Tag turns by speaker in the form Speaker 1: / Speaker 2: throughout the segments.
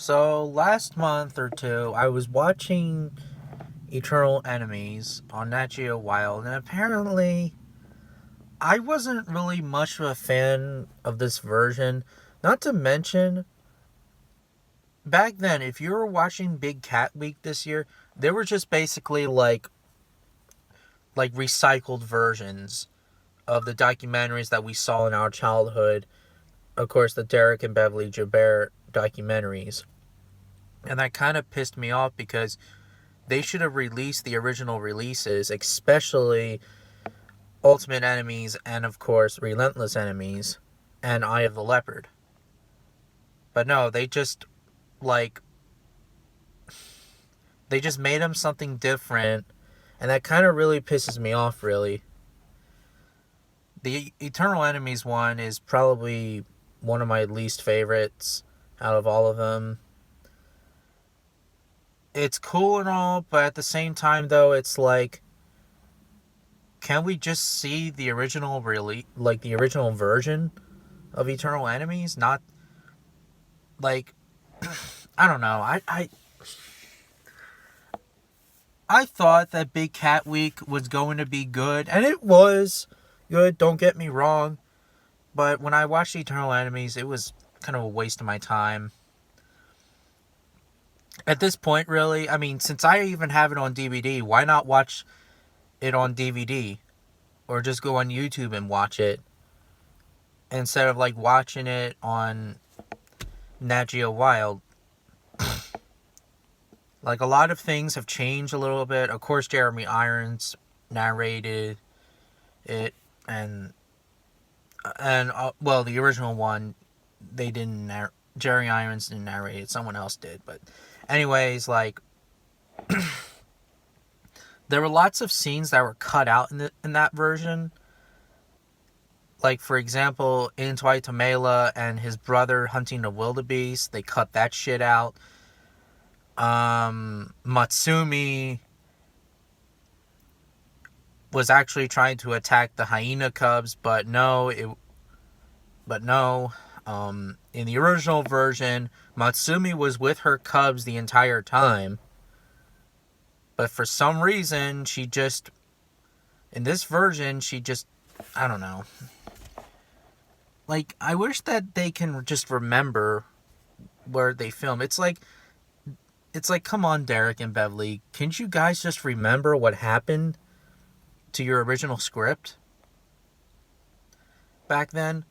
Speaker 1: So last month or two, I was watching Eternal Enemies on Nat Geo Wild, and apparently I wasn't really much of a fan of this version. Not to mention, back then, if you were watching Big Cat Week this year, they were just basically like recycled versions of the documentaries that we saw in our childhood. Of course, the Derek and Beverly Joubert documentaries. And that kind of pissed me off because they should have released the original releases, especially Ultimate Enemies and, of course, Relentless Enemies and Eye of the Leopard. But no, like, they just made them something different, and that kind of really pisses me off, really. The Eternal Enemies one is probably one of my least favorites out of all of them. It's cool and all, but at the same time, though, it's like, can we just see the original the original version of Eternal Enemies? Not like I don't know. I thought that Big Cat Week was going to be good, and it was good. Don't get me wrong, but when I watched Eternal Enemies, it was kind of a waste of my time. At this point, really, I mean, since I even have it on DVD, why not watch it on DVD? Or just go on YouTube and watch it instead of like watching it on Nat Geo Wild. Like, a lot of things have changed a little bit. Of course, Jeremy Irons narrated it, and well, the original one, they didn't. Jerry Irons didn't narrate it. Someone else did. But anyways, like, there were lots of scenes that were cut out in that version. Like, for example, in Tamela and his brother hunting the wildebeest, they cut that shit out. Matsumi was actually trying to attack the hyena cubs, but no. In the original version, Matsumi was with her cubs the entire time. But for some reason, in this version, I don't know. Like, I wish that they can just remember where they film. It's like, come on, Derek and Beverly. Can't you guys just remember what happened to your original script back then?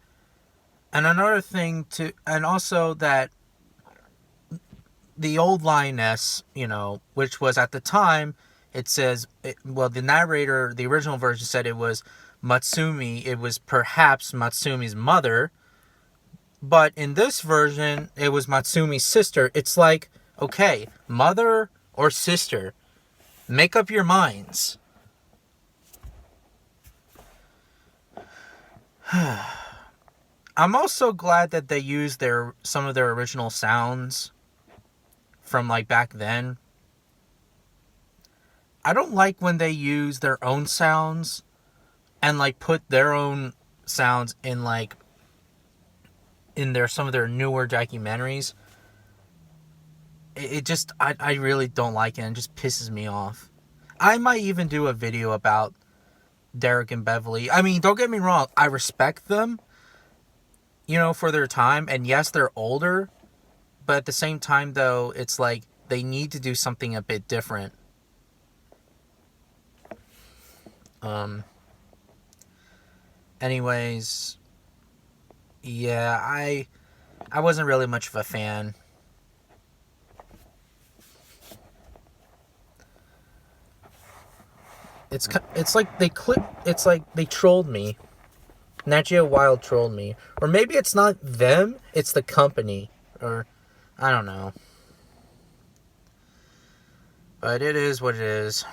Speaker 1: And another thing, and also that the old lioness, which was at the time, it says, the narrator, the original version said it was Matsumi. It was perhaps Matsumi's mother. But in this version, it was Matsumi's sister. It's like, okay, mother or sister, make up your minds. I'm also glad that they used some of their original sounds from like back then. I don't like when they use their own sounds and like put their own sounds in like in some of their newer documentaries. It just, I really don't like it, and it just pisses me off. I might even do a video about Derek and Beverly. I mean, don't get me wrong, I respect them, for their time, and yes, they're older, but at the same time, though, it's like, they need to do something a bit different. Anyways, yeah, I wasn't really much of a fan. It's like they trolled me. Nat Geo Wild trolled me. Or maybe it's not them, it's the company. Or, I don't know. But it is what it is.